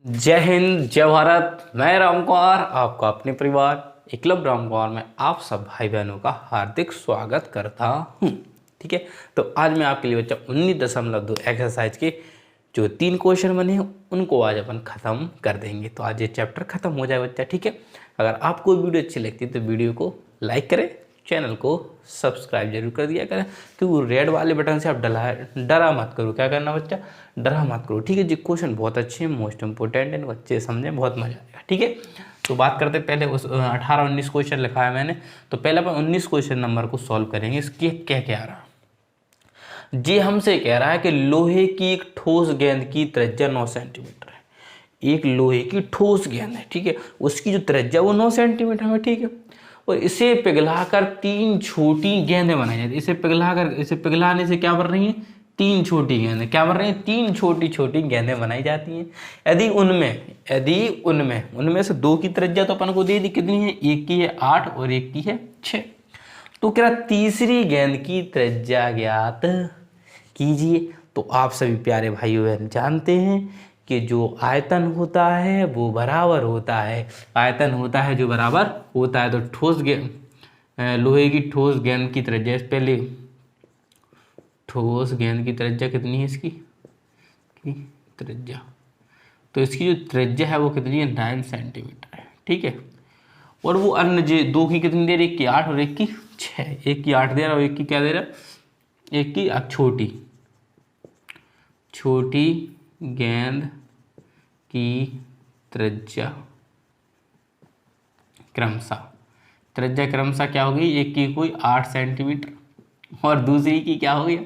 जय हिंद, जय भारत। मैं रामकुमार आपका अपने परिवार एकलव्य रामकुमार में आप सब भाई बहनों का हार्दिक स्वागत करता हूँ। ठीक है, तो आज मैं आपके लिए बच्चा 19.2 एक्सरसाइज के जो 3 क्वेश्चन बने हैं उनको आज अपन ख़त्म कर देंगे। तो आज ये चैप्टर ख़त्म हो जाए बच्चा। ठीक है, अगर आपको वीडियो अच्छी लगती है तो वीडियो को लाइक करें, चैनल को सब्सक्राइब जरूर कर दिया करें, क्योंकि रेड वाले बटन से आप डरा मत करो। क्या करना बच्चा, डरा मत करो। ठीक है जी, क्वेश्चन बहुत अच्छे हैं, मोस्ट इंपोर्टेंट है, बच्चे समझें, बहुत मजा आएगा। ठीक है, तो बात करते पहले उस 18-19 क्वेश्चन लिखा है मैंने, तो पहले अपन 19 क्वेश्चन नंबर को सॉल्व करेंगे। इसके क्या कह रहा है जी, हमसे कह रहा है कि लोहे की एक ठोस गेंद की त्रिज्या 9 सेंटीमीटर है। एक लोहे की ठोस गेंद है, ठीक है, उसकी जो त्रिज्या वो 9 सेंटीमीटर है। ठीक है, और इसे पिघलाकर 3 छोटी गेंदें बनाई जाती है। इसे पिघलाने से क्या बन रही हैं, 3 छोटी गेंदें क्या बन रही हैं, 3 छोटी छोटी गेंदें बनाई जाती हैं। यदि उनमें से 2 की त्रिज्या तो अपन को दे दी, कितनी है, एक की है 8 और एक की है 6। तो क्या तीसरी गेंद की त्रिज्या ज्ञात कीजिए। तो आप सभी प्यारे भाइयों बहन जानते हैं कि जो आयतन होता है वो बराबर होता है, आयतन होता है जो बराबर होता है। तो ठोस गेंद, लोहे की ठोस गेंद की त्रिज्या, पहले ठोस गेंद की त्रिज्या कितनी है, इसकी की त्रिज्या, तो इसकी जो त्रिज्या है वो कितनी है, 9 सेंटीमीटर है। ठीक है, और वो अन्य जो 2 की कितनी दे रही है, एक की 8 और एक की 6। एक की 8 दे रहा है और एक की क्या दे रहा है, एक की छोटी गेंद की त्रिज्या क्रमशः क्या हो गई, एक की कोई 8 सेंटीमीटर और दूसरी की क्या हो गया,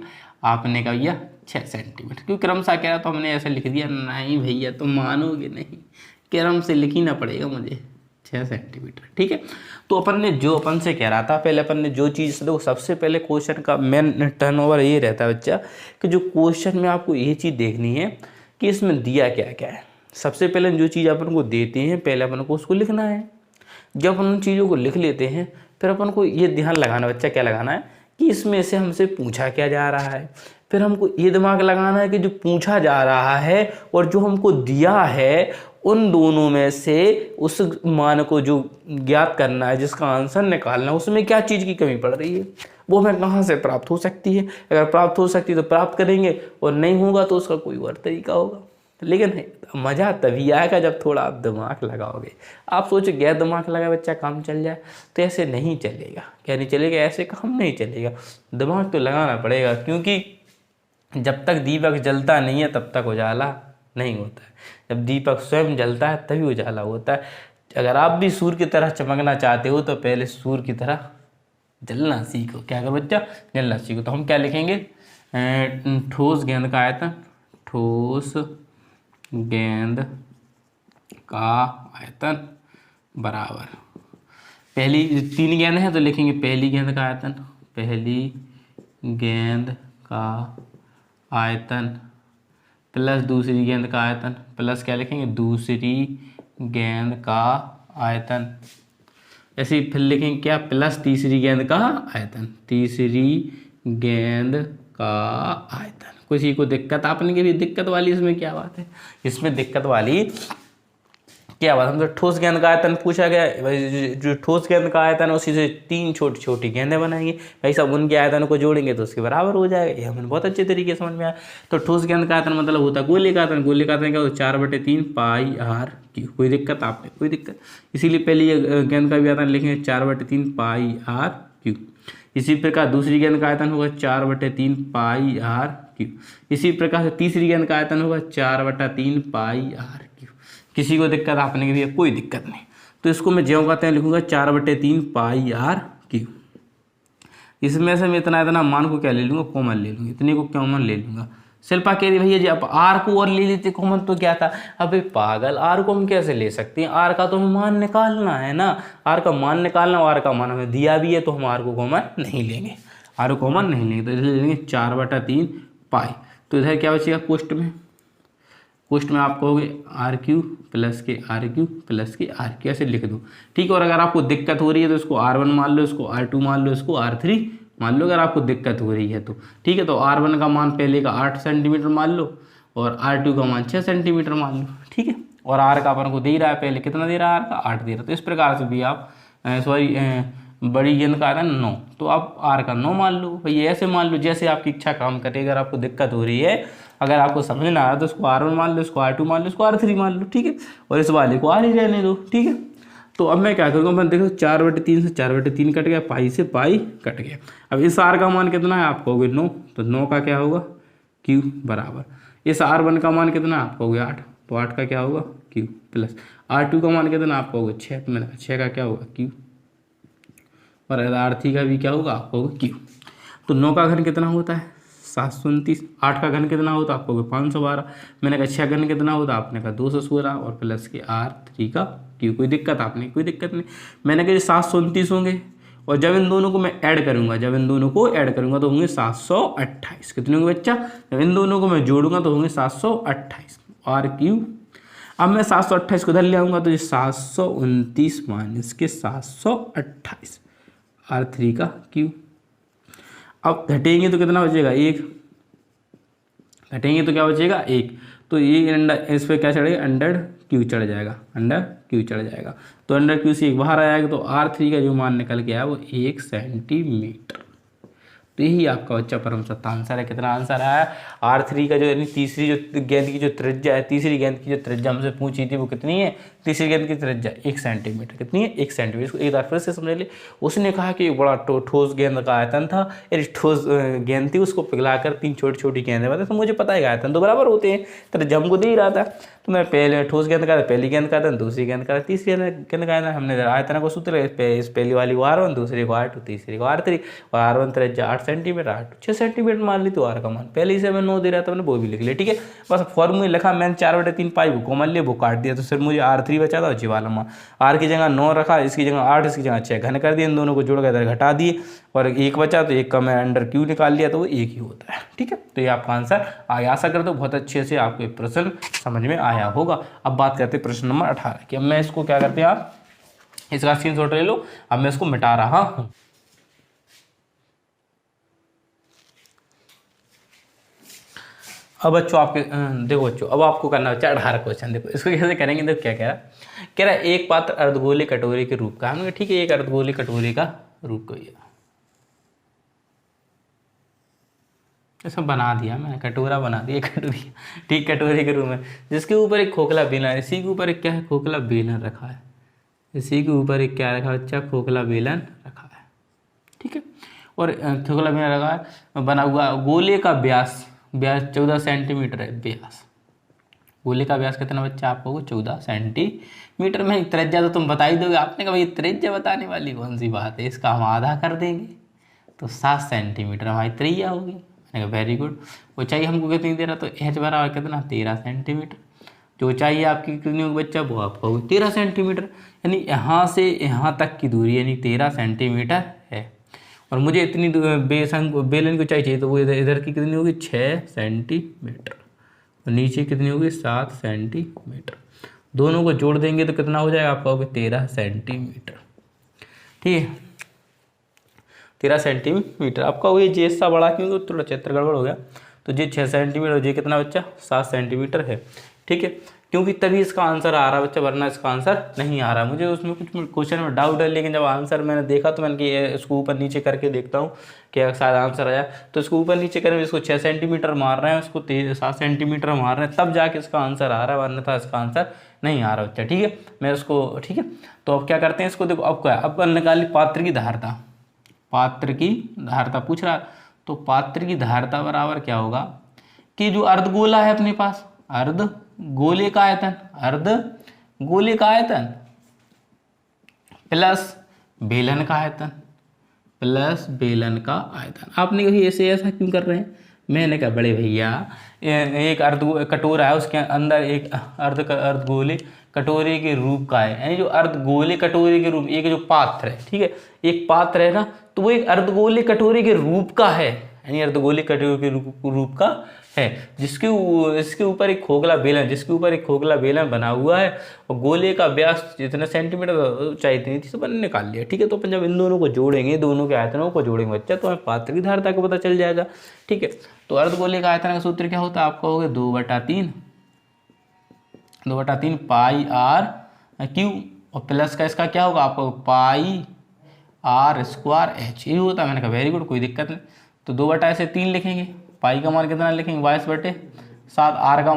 आपने कहा भैया 6 सेंटीमीटर। क्यों क्रमशः कह रहा तो हमने ऐसे लिख दिया। नहीं भैया तुम मानोगे नहीं, क्रम से लिख ही ना पड़ेगा मुझे, 6 सेंटीमीटर। ठीक है, तो अपन से कह रहा था, पहले अपन ने जो चीज़, देखो सबसे पहले क्वेश्चन का मेन टर्नओवर ये रहता है बच्चा कि जो क्वेश्चन में आपको ये चीज़ देखनी है कि इसमें दिया क्या क्या है। सबसे पहले जो चीज़ अपन को देते हैं पहले अपन को उसको लिखना है। जब अपन उन चीज़ों को लिख लेते हैं फिर अपन को ये ध्यान लगाना बच्चा, क्या लगाना है कि इसमें से हमसे पूछा क्या जा रहा है। फिर हमको ये दिमाग लगाना है कि जो पूछा जा रहा है और जो हमको दिया है उन दोनों में से उस मान को जो ज्ञात करना है, जिसका आंसर निकालना है, उसमें क्या चीज़ की कमी पड़ रही है, वो हमें कहाँ से प्राप्त हो सकती है। अगर प्राप्त हो सकती है तो प्राप्त करेंगे, और नहीं होगा तो उसका कोई और तरीका होगा। लेकिन मज़ा तभी आएगा जब थोड़ा आप दिमाग लगाओगे। आप सोचो गैर दिमाग लगा बच्चा काम चल जाए, तो ऐसे नहीं चलेगा। क्या नहीं चलेगा, ऐसे काम नहीं चलेगा। दिमाग तो लगाना पड़ेगा, क्योंकि जब तक दीपक जलता नहीं है तब तक उजाला नहीं होता है। जब दीपक स्वयं जलता है तभी उजाला होता है। अगर आप भी सूर्य की तरह चमकना चाहते हो तो पहले सूर्य की तरह जलना सीखो। क्या करो बच्चा, जलना सीखो। तो हम क्या लिखेंगे, ठोस गेंद का आयतन, ठोस गेंद का आयतन बराबर, पहली 3 गेंद है तो लिखेंगे पहली गेंद का आयतन, पहली गेंद का आयतन प्लस दूसरी गेंद का आयतन, प्लस क्या लिखेंगे, दूसरी गेंद का आयतन। ऐसे ही फिर लिखेंगे क्या, प्लस तीसरी गेंद का आयतन, तीसरी गेंद का आयतन। किसी को दिक्कत, आपने की भी दिक्कत वाली इसमें क्या बात है, इसमें दिक्कत वाली क्या बात, हमसे ठोस गेंद का आयतन पूछा गया। जो ठोस गेंद का आयतन है उसी से 3 छोटी छोटी गेंदें बनाएंगे भाई साहब, उनके आयतन को जोड़ेंगे तो उसके बराबर हो जाएगा। ये हमें बहुत अच्छे तरीके से समझ में आया। तो ठोस गेंद का आयतन मतलब होता है गोले का आयतन। गोले का आयतन क्या होता है, 4/3 पाई आर क्यू। कोई दिक्कत आपने, कोई दिक्कत, इसीलिए पहली गेंद का भी आयतन लिखेंगे 4/3 पाई आर क्यू। इसी प्रकार दूसरी गेंद का आयतन होगा 4/3 पाई आर क्यू। इसी प्रकार से तीसरी गेंद का आयतन होगा 4/3 पाई आर क्यू। किसी को दिक्कत, आपने की भी है, कोई दिक्कत नहीं। तो इसको मैं ज्यों कहते हैं लिखूंगा 4/3 पाई आर क्यू। इसमें से मैं इतना मान को क्या ले लूँगा, कॉमन ले लूँगा, इतने को कॉमन ले लूँगा। शिल्पा कह रही भैया जी अब आर को और ले लेते कॉमन तो क्या था। अबे पागल, आर को हम कैसे ले सकते हैं, आर का तो हमें मान निकालना है ना, आर का मान निकालना, आर का मान हमें दिया भी है तो हम आर को कॉमन नहीं लेंगे, आर को कॉमन नहीं लेंगे, तो इसलिए लेंगे 4/3 पाई। तो इधर क्या बचेगा, क्वेश्चन में आप कहोगे आर क्यू प्लस के आर क्यू प्लस के आर क्यू, ऐसे लिख दो। ठीक है, और अगर आपको दिक्कत हो रही है तो इसको R1 मान लो, इसको R2 मान लो, इसको R3 मान लो, अगर आपको दिक्कत हो रही है तो। ठीक है, तो R1 का मान पहले का 8 सेंटीमीटर मान लो और R2 का मान 6 सेंटीमीटर मान लो। ठीक है, और आर का अपन को दे रहा है, पहले कितना दे रहा है, आर का 8 दे रहा है। तो इस प्रकार से भी आप बड़ी गेंद का आयतन 9, तो आप आर का 9 मान लो भाई, ऐसे मान लो जैसे आपकी इच्छा काम करे। अगर आपको दिक्कत हो रही है, अगर आपको समझ ना आ रहा तो इसको R1 मान लो, इसको R2 मान लो, इसको R3 मान लो, ठीक है, और इस वाले को R ही रहने दो, ठीक है। तो अब मैं क्या करूँगा, मैं देखो 4/3 से 4/3 कट गया, पाई से पाई कट गया। अब इस R का मान कितना है, आप कहोगे 9, तो 9 का क्या होगा, Q बराबर इस R1 का मान कितना, आप कहोगे 8, तो 8 का क्या होगा, Q प्लस R2 का मान कितना, आप कहोगे 6, 6 का क्या होगा, Q, और R3 का भी क्या होगा, आप कहोगे Q। तो 9 का घन कितना होता है, 729। 8 का घन कितना होता है, आप कहोगे 512। मैंने कहा 6 घन कितना होता, आपने कहा 216, और प्लस के R3 का Q। कोई दिक्कत आपने, कोई दिक्कत नहीं। मैंने कहा 729 होंगे, और जब इन दोनों को मैं ऐड करूंगा, जब इन दोनों को ऐड करूंगा तो होंगे 728। कितने होंगे बच्चा, जब इन दोनों को मैं जोड़ूंगा तो होंगे 728 RQ। अब मैं 728 को इधर ले आऊँगा तो ये 729 माइनस के 728 R3 का Q। अब घटेंगे तो कितना बचेगा, 1, घटेंगे तो क्या बचेगा, 1। तो ये अंडर, इस पर क्या चढ़ेगा, अंडर Q चढ़ जाएगा, अंडर Q चढ़ जाएगा। तो अंडर Q से 1 बाहर आएगा, तो R3 का जो मान निकल के आया वो 1 सेंटीमीटर। तो यही आपका बच्चा परम सत्ता आंसर है। कितना आंसर आया, R3 का जो यानी तीसरी जो गेंद की जो त्रिज्या है, तीसरी गेंद की जो त्रिज्या हमसे पूछी थी वो कितनी है, तीसरी गेंद की त्रिज्या 1 सेंटीमीटर। कितनी है, 1 सेंटीमीटर। इसको एक बार फिर से समझ ले। उसने कहा कि बड़ा ठोस गेंद का आयतन था, यानी ठोस गेंद थी, उसको पिघलाकर 3 छोटी छोटी गेंदें बनाते, तो मुझे पता है आयतन तो बराबर होते हैं, त्रिज्या हमको दे ही रहा था। तो मैं पहले ठोस गेंद का पहली गेंद का आयतन, दूसरी गेंद का, तीसरी गेंद का आयतन, हमने आयतन को सूत्र इस पहली वाली को R1, दूसरी को R2, तीसरी को R3, और R1 त्रिज्या 8 सेंटीमीटर, R2 6 सेंटीमीटर मान ली, तो R का मान पहले ही से मैं 9 दे रहा था, मैंने वो भी लिख लिया, ठीक है। बस फॉर्मूले लिखा, मैंने 4/3 पाई को कॉमन लिया, वो काट दिया, तो सिर्फ मुझे R3 बचा था, जी वाला मान। R की जगह 9 रखा, इसकी जगह 8, इसकी जगह 6 घन कर दिए, इन दोनों को जोड़ कर इधर घटा दिए, और 1 बचा, तो 1 का मैं अंडर Q निकाल लिया, तो वो 1 ही होता है, ठीक है। तो ये आपका आंसर आया। आशा करते हो बहुत अच्छे से आपको ये प्रश्न समझ में आया होगा। अब बात करते हैं प्रश्न नंबर 18 की। अब मैं इसको क्या करते हैं, आप इसका स्क्रीनशॉट ले लो। अब मैं इसको मिटा रहा हूँ। अब बच्चों आपके देखो बच्चों, अब आपको करना बच्चा 18 क्वेश्चन। देखो इसको कैसे करेंगे, देखो क्या कह रहा है, एक पात्र अर्धगोले कटोरे के रूप का। हमने ठीक है, एक अर्धगोले कटोरे का रूप को ऐसा बना दिया, मैंने कटोरा बना दिया, कटोरी, ठीक, कटोरे के रूप में, जिसके ऊपर एक खोखला बेलन, इसी के ऊपर एक क्या है, खोखला बेलन रखा है, इसी के ऊपर एक क्या रखा है बच्चा, खोखला बेलन रखा है, ठीक है। और खोखला बेलन रखा है, बना हुआ गोले का व्यास 14 सेंटीमीटर है। व्यास, गोले का व्यास कितना बच्चा, आपको 14 सेंटीमीटर में। त्रिज्या तो तुम बता ही दोगे, आपने कहा भाई त्रिज्या बताने वाली कौन सी बात है, इसका हम आधा कर देंगे, तो 7 सेंटीमीटर हमारी त्रिज्या होगी। मैंने कहा वेरी गुड। ऊंचाई हमको कितनी दे रहा, तो H बराबर कितना, 13 सेंटीमीटर। जो ऊंचाई आपकी कितनी होगी बच्चा, वो आपका होगी 13 सेंटीमीटर, यानी यहाँ से यहाँ तक की दूरी यानी 13 सेंटीमीटर है। और मुझे इतनी बेलन की ऊंचाई चाहिए, तो वो इधर की कितनी होगी, 6 सेंटीमीटर, और नीचे कितनी होगी, 7 सेंटीमीटर। दोनों को जोड़ देंगे तो कितना हो जाएगा, आपका होगा 13 सेंटीमीटर, ठीक है, 13 सेंटीमीटर। आपका वो ये जे सा बड़ा क्योंकि थोड़ा चित्र गड़बड़ हो गया, तो जे 6 सेंटीमीटर, जे कितना बच्चा, 7 सेंटीमीटर है, ठीक है, क्योंकि तभी इसका आंसर आ रहा है बच्चा, वरना इसका आंसर नहीं आ रहा। मुझे उसमें कुछ क्वेश्चन में डाउट है, लेकिन जब आंसर मैंने देखा तो मैंने कि इसको ऊपर नीचे करके देखता हूँ कि शायद आंसर आया, तो इसको ऊपर नीचे करें, इसको 6 सेंटीमीटर मार रहे हैं, उसको 7 सेंटीमीटर मार रहे हैं, तब जाके इसका आंसर आ रहा है, वरना था इसका आंसर नहीं आ रहा बच्चा, ठीक है। मैं उसको, ठीक है, तो अब क्या करते हैं इसको, देखो अब क्या, अब निकाली पात्र की धारता, पात्र की धारता पूछ रहा, तो पात्र की धारता बराबर क्या होगा कि जो अर्धगोला है अपने पास, अर्धगोले का आयतन, अर्धगोले का आयतन प्लस बेलन का आयतन, प्लस बेलन का आयतन। आपने कही ऐसे ऐसा क्यों कर रहे हैं, मैंने कहा बड़े भैया एक कटोरा है, उसके अंदर एक अर्धगोले कटोरे के रूप का है, यानी जो अर्धगोले कटोरे के रूप, एक जो पात्र है, ठीक है, एक पात्र है ना, तो वो एक अर्धगोले कटोरे के रूप का है, यानी अर्धगोले कटोरे के रूप का है, इसके ऊपर एक खोखला बेलन, जिसके ऊपर एक खोखला बेलन बना हुआ है, और गोले का व्यास जितना सेंटीमीटर ऊंचाई इतनी थी, सब मैंने निकाल लिया, ठीक है। तो अपन जब इन दोनों को जोड़ेंगे, दोनों के आयतनों को जोड़ेंगे बच्चा, तो हमें पात्र की धारता का पता चल जाएगा, ठीक है। तो अर्धगोले का आयतन का सूत्र क्या होता है, आपका होगा 2/3 2/3 पाई आर क्यू, और प्लस का इसका क्या होगा आपको पाई आर स्क्वायर एच, ये होता है। मैंने कहा वेरी गुड, कोई दिक्कत नहीं। तो 2/3 लिखेंगे, पाई का मान कितना लिखेंगे 22/7, आर का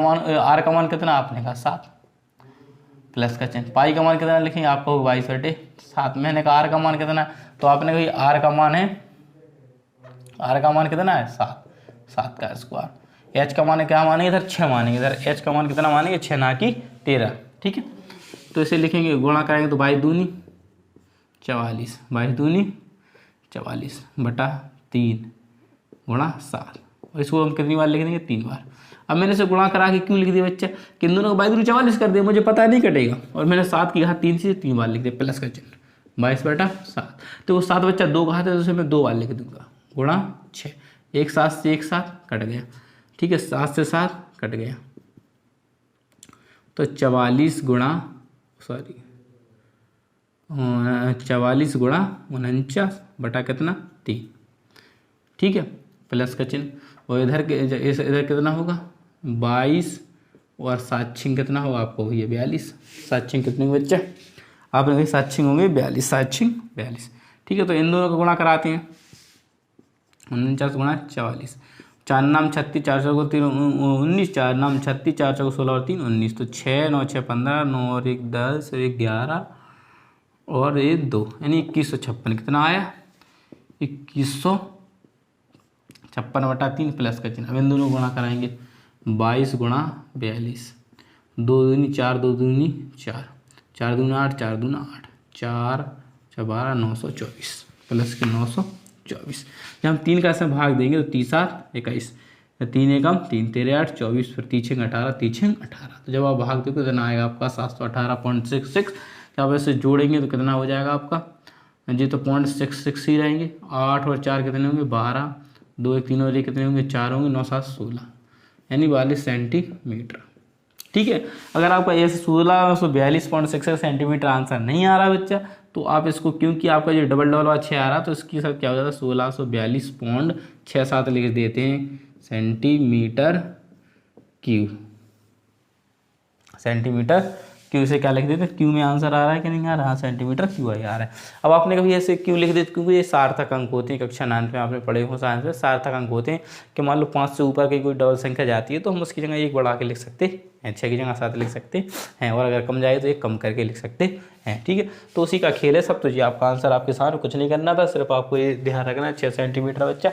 मान कितना आपने कहा 7, प्लस का चिन्ह, पाई का मान कितना लिखेंगे आपको 22/7। मैंने कहा आर का मान कितना, तो आपने कहा आर का मान है, आर का मान कितना है 7, 7 का स्क्वायर। एच का मान क्या मानेंगे इधर 6 मानेंगे, इधर एच का मान कितना मानेंगे 6 ना कि 13, ठीक है। तो इसे लिखेंगे, गुणा करेंगे तो 22×2 = 44, 22×2 = 44/3 गुणा 7, और इसको हम कितनी बार लिख देंगे 3 बार। अब मैंने इसे गुणा करा के क्यों लिख दिया बच्चा, कि इन दोनों को 22×2 = 44 कर दिया, मुझे पता नहीं कटेगा, और मैंने 7 की घात 3 से 3 बार लिख दिया, प्लस का चिन्ह 22/7। तो वो 7 बच्चा 2 घात है, तो उसे मैं 2 बार लिख दूंगा, गुणा 6, एक 7 से एक 7 कट गया, ठीक है, 7 से 7 कट गया, तो 44 गुणा 49 बटा कितना 3, ठीक है, प्लस का चिन्ह, और इधर कितना होगा 22, और 7×6 कितना होगा आपको भैया 42, 7×6 कितने बच्चा आपने कही 7×6 होंगे 42, 7×6 42, ठीक है। तो इन दोनों को गुणा कराते हैं, 49 गुणा 44, 4 नाम 36, 4 चौको 3 19, 4 नाम 36, 4 चौको 16 और 3 19, तो 6 9 6 15, 9 और 1 10 और 1 11 और 1 2, यानी 2156 कितना आया 2156/3 प्लस का चिन्ह। अब इन दोनों गुणा कराएंगे, 22 गुणा 42, 2 दूनी 4, 2 दूनी 4, 4 दूना 8, 4 दूना 8, 4 4 12 924 प्लस के 924। जब हम 3 का इसमें भाग देंगे तो 3 7 21, 3 एकम 3 13 8 24, फिर 3 6 18, 3 6 18। तो जब आप भाग दोगे तो कितना आएगा आपका 718.66। जब ऐसे जोड़ेंगे तो कितना हो जाएगा आपका जी, तो 0.66 ही रहेंगे। 8 और 4 कितने होंगे 12, 2 1 3 और 1 कितने होंगे 4 होंगे, 9 7 16, यानी 42 सेंटीमीटर, ठीक है। अगर आपका ये 1642.66 सेंटीमीटर आंसर नहीं आ रहा बच्चा, तो आप इसको, क्योंकि आपका जो डबल डबल 6 आ रहा, तो इसके साथ क्या हो जाता है 1642.67 लिख देते हैं सेंटीमीटर क्यूब, सेंटीमीटर क्यू से क्या लिख देते हैं, क्यू में आंसर आ रहा है कि नहीं आ रहा, सेंटीमीटर क्यू आ रहा है। अब आपने कभी ऐसे क्यों लिख देते, क्योंकि ये सार्थक अंक होते हैं, कक्षा 9 में आपने पढ़े हो साइंस में, सार्थक अंक होते हैं कि मान लो 5 से ऊपर की कोई डबल संख्या जाती है तो हम उसकी जगह 1 बढ़ा के लिख सकते हैं, 6 की जगह 7 लिख सकते हैं, और अगर कम जाए तो 1 कम करके लिख सकते हैं, ठीक है। तो उसी का खेल है सब। तो जी आपका आंसर आपके सामने, कुछ नहीं करना था, सिर्फ आपको ये ध्यान रखना है 6 सेंटीमीटर बच्चा,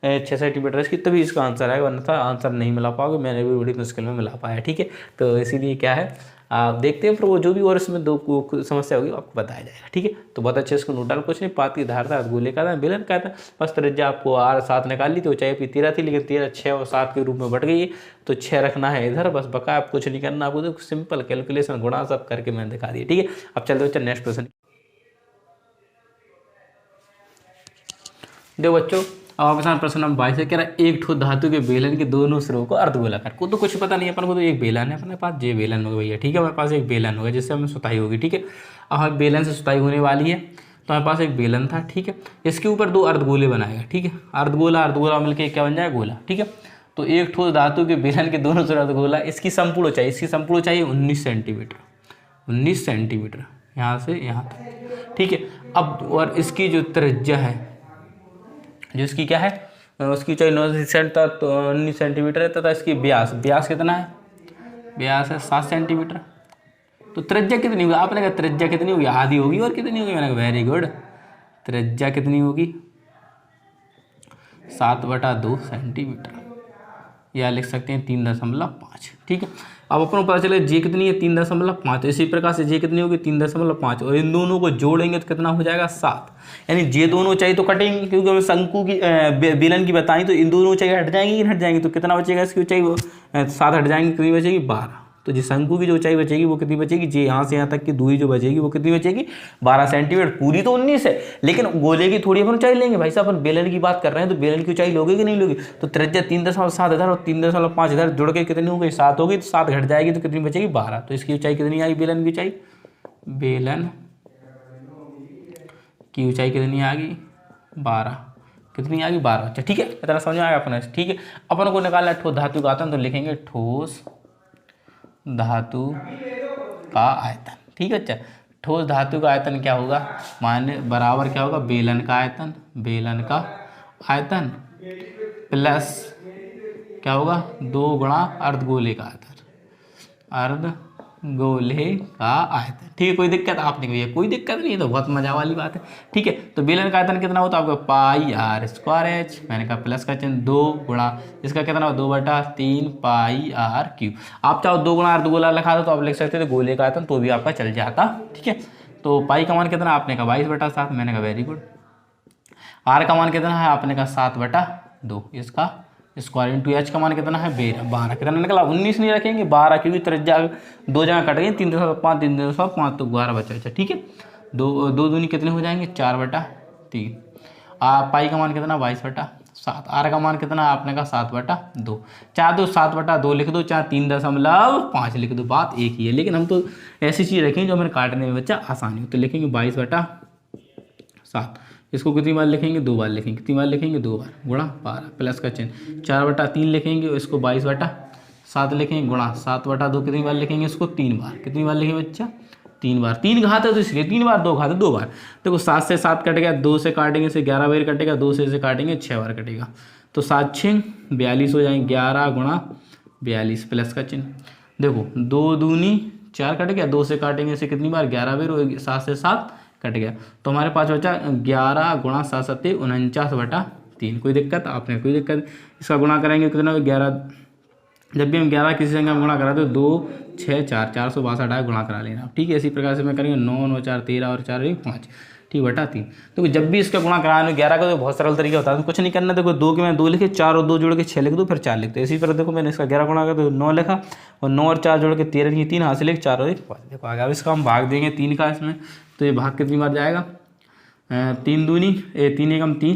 6 सेंटीमीटर इसकी, तभी इसका आंसर आएगा, वरना था आंसर नहीं मिला पाओगे, मैंने भी बड़ी मुश्किल में मिला पाया, ठीक है। तो इसीलिए क्या है आप देखते हैं, फिर वो जो भी और इसमें 2 समस्या होगी आपको बताया जाएगा, ठीक है। तो बहुत अच्छे इसको नोट डाल, कुछ नहीं, पात की धार था, गोले का था, बेलन का था, बस त्रिज्या आपको 7 निकाल ली थी, ऊंचाई आपकी 13 थी, लेकिन 13 6 और 7 के रूप में बढ़ गई है, तो 6 रखना है इधर, बस बका आप कुछ नहीं करना, आपको तो सिंपल कैलकुलेशन गुणा सब करके मैंने दिखा दिया, ठीक है। अब चलते बच्चा नेक्स्ट क्वेश्चन। देखो बच्चों, अब आपके सामने प्रश्न नंबर 22 है, कह रहा है एक ठो धातु के बेलन के दोनों सिरों को अर्धगोलाकार, को तो कुछ पता नहीं है अपन को, तो एक बेलन है अपने पास, ये बेलन होगा भैया, ठीक है, हमारे पास एक बेलन होगा जिससे हमें सुताई होगी, ठीक है। अब हमें बेलन से सुताई होने वाली है, तो हमारे पास एक बेलन था, ठीक है, इसके ऊपर 2 अर्धगोले बनाएगा, ठीक है, अर्धगोला मिलकर क्या बन जाए गोला, ठीक है। तो एक ठो धातु के बेलन के दोनों सिरों अर्धगोला, इसकी संपूर्ण ऊंचाई 19 सेंटीमीटर, 19 सेंटीमीटर यहाँ से यहाँ तक, ठीक है। अब और इसकी जो त्रिज्या है, जो इसकी क्या है, उसकी ऊंचाई 19 सेंटीमीटर है, तथा इसकी व्यास कितना है, व्यास है 7 सेंटीमीटर। तो त्रिज्या कितनी होगी, आपने कहा त्रिज्या कितनी होगी, आधी होगी, और कितनी होगी, मैंने कहा वेरी गुड, त्रिज्या कितनी होगी 7/2 सेंटीमीटर, या लिख सकते हैं 3.5, ठीक है। अब अपन को पता चले जे कितनी है 3.5, इसी प्रकार से जे कितनी होगी 3.5, और इन दोनों को जोड़ेंगे तो कितना हो जाएगा 7, यानी जे दोनों ऊंचाई तो कटेंगे, क्योंकि हमें शंकु की बेलन की बताई, तो इन दोनों ऊंचाई हट जाएंगी, हट जाएंगी, तो कितना बचेगा इसकी ऊंचाई, 7 हट जाएंगी, कितनी बचेगी 12। तो जो शंकु की जो ऊंचाई बचेगी वो कितनी बचेगी, जे यहाँ से यहाँ तक की दूरी जो बचेगी वो कितनी बचेगी 12 सेंटीमीटर, पूरी तो 19 है, लेकिन गोले की थोड़ी अपन ऊंचाई लेंगे भाई साहब, अपन बेलन की बात कर रहे हैं, तो बेलन की ऊंचाई लोगे कि नहीं लोगे, तो त्रिज्या 3.7 इधर और 3.5 इधर जुड़ के कितनी हो गई 7 हो गई, तो 7 घट जाएगी तो कितनी बचेगी 12। तो इसकी ऊंचाई कितनी आई, बेलन की ऊंचाई, बेलन की ऊंचाई कितनी आ गई 12, कितनी आ गई 12, अच्छा ठीक है, इतना समझ में आएगा अपने, ठीक है। अपन को निकालना है ठोस धातु का आयतन, तो लिखेंगे ठोस धातु का आयतन। ठीक है। अच्छा, ठोस धातु का आयतन क्या होगा, माने बराबर क्या होगा, बेलन का आयतन, बेलन का आयतन प्लस क्या होगा, 2 गुणा अर्धगोले का आयतन, अर्धगोले का आयतन। ठीक है, कोई दिक्कत आपने भैया, कोई दिक्कत नहीं है, तो बहुत मजा वाली बात है। ठीक है, तो बेलन का आयतन कितना होता है आपका, पाई आर स्क्वायर एच, मैंने कहा प्लस का चिन्ह 2 गुणा इसका कितना हो, 2/3 पाई आर क्यूब। आप चाहो 2 गुणा अर्धगोला लिखा दो तो आप लिख सकते थे गोले का आयतन, तो भी आपका चल जाता। ठीक है, तो पाई का मान कितना आपने कहा 22/7, मैंने कहा वेरी गुड। आर का मान कितना है आपने कहा 7/2, इसका स्क्वायर इंटू एच का मान कितना है 12, कितना निकला 19 नहीं रखेंगे 12, क्योंकि त्रिज्या 2 जगह कट गई, 3/5 3/5 तो 12 बचा। अच्छा ठीक है, 2 दूनी कितने हो जाएंगे 4/3। पाई का मान कितना 22/7, आर का मान कितना आपने कहा 7/2, 4 2 7/2 लिख दो, 4 3.5 लिख दो, बात एक ही है। लेकिन हम तो ऐसी चीज़ रखेंगे जो हमें काटने में बच्चा आसानी हो, तो लिखेंगे 22/7। इसको कितनी बार लिखेंगे 2 बार लिखेंगे, कितनी बार लिखेंगे 2 बार, गुणा 12 प्लस का चिन्ह 4/3 लिखेंगे, इसको 22/7 लिखेंगे, गुणा 7/2 कितनी बार लिखेंगे, इसको 3 बार, कितनी बार लिखेंगे बच्चा 3 बार। 3 घात है तो इसलिए 3 बार, 2 घात है 2 बार। देखो 7 से 7 कट गया, 2 से काटेंगे से 11 बार कटेगा, 2 से काटेंगे 6 बार कटेगा, तो 7 6 42 हो जाएंगे, 11 गुणा 42 प्लस का चिन्ह। देखो 2 दूनी 4 कट गया, 2 से काटेंगे से कितनी बार 11 बार, 7 से 7 कट गया, तो हमारे पास बचा 11 गुणा 7 7 49/3। कोई दिक्कत आपने, कोई दिक्कत, इसका गुणा करेंगे कितना 11, जब भी हम 11 किसी संख्या में गुणा करा तो 2 6 4 462 गुणा करा लेना। ठीक है, इसी प्रकार से मैं करेंगे 9 9 4 13 और 4 5, ठीक 3। तो जब भी इसका गुणा कराना 11 का तो बहुत सरल तरीका होता है, तो कुछ नहीं करना। देखो 2 के मैं 2 लिखे, 4 और 2 जोड़ के 6 लिख दो, फिर 4 लिख दो। इसी तरह देखो मैंने इसका 11 गुणा कर तो 9 लिखा, और 9 और 4 जोड़ के 13 की 3 हासिल लिख, 4 और 1 5। देखो आगे अब इसका हम भाग देंगे 3 का इसमें, तो ये भाग कितनी बार जाएगा, 3 दूनी 3 एकम 3,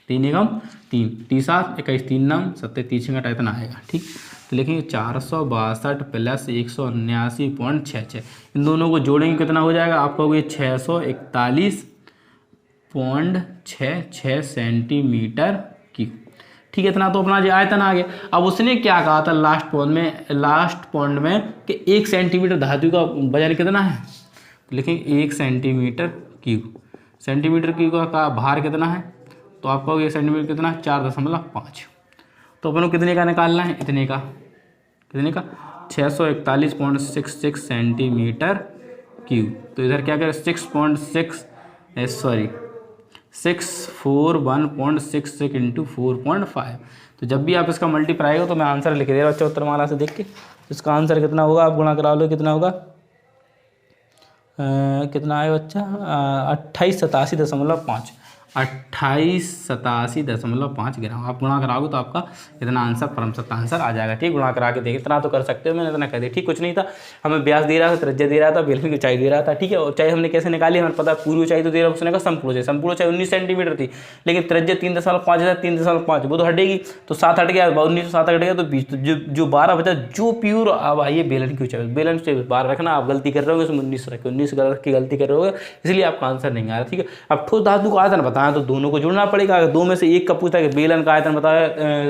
3 एकम 3, 3 7 21 3 9 7 30 का इतना आएगा। ठीक, तो लिखेंगे 462 प्लस 179.66, इन दोनों को जोड़ेंगे कितना हो जाएगा, आप कहोगे 641.66 सेंटीमीटर क्यूब। ठीक है, इतना तो अपना जो आयतन आ गया। अब उसने क्या कहा था लास्ट पॉइंट में कि 1 सेंटीमीटर धातु का वजन कितना है, लिखेंगे 1 सेंटीमीटर क्यूब। सेंटीमीटर क्यूब का भार कितना है, तो आप कहोगे 1 सेंटीमीटर कितना है 4.5, तो अपन को कितने का निकालना है, इतने का, कितने का 641.66 सेंटीमीटर क्यूब। तो इधर क्या करें 641.66 इंटू 4.5। तो जब भी आप इसका मल्टीप्लाई हो तो मैं आंसर लिख दे रहा हूँ चौतरमाला से देख के, इसका आंसर कितना होगा आप गुणा करा लो, कितना होगा कितना आया बच्चा 2887.5 2887.5 ग्राम। आप गुणा कराओगे तो आपका इतना आंसर परमसत्ता आंसर आ जाएगा। ठीक, गुणा करा के देखिए, इतना तो कर सकते हो, मैंने इतना कर दिया। ठीक, कुछ नहीं था, हमें व्यास दे रहा था, त्रिज्या दे रहा था, बेलन की ऊंचाई दे रहा था। ठीक है, ऊंचाई हमने कैसे निकाली, हमें पता है पूरी ऊंचाई तो दे रहा है, उसने कहा संपूर्ण ऊंचाई 19 सेंटीमीटर थी, लेकिन त्रिज्या 3.5 है, 3.5 वो तो हटेगी, तो 7 हट गया, 19 7 हट गया, तो 20, तो जो 12 बचा जो प्योर। अब आइए बेलन की ऊंचाई, बेलन से 12 रखना, आप गलती कर रहे हो, उसमें 19 रखे, 19 की गलती कर रहे हो, इसलिए आपका आंसर नहीं आ रहा। ठीक है, अब ठोस धातु का आयतन बताया तो दोनों को जोड़ना पड़ेगा। अगर 2 में से 1 का पूछता है कि बेलन का आयतन बताया,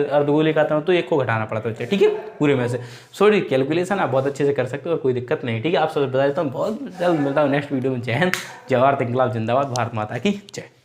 अर्धगोले का आयतन, तो 1 को घटाना पड़ता है। ठीक है, पूरे में से सॉरी कैलकुलेशन आप बहुत अच्छे से कर सकते हो, और कोई दिक्कत नहीं। ठीक है, आप सब बता देता हूँ, बहुत जल्द मिलता हूँ नेक्स्ट वीडियो में। जय हिंद, जय भारत, इंकलाब जिंदाबाद, भारत माता की जय।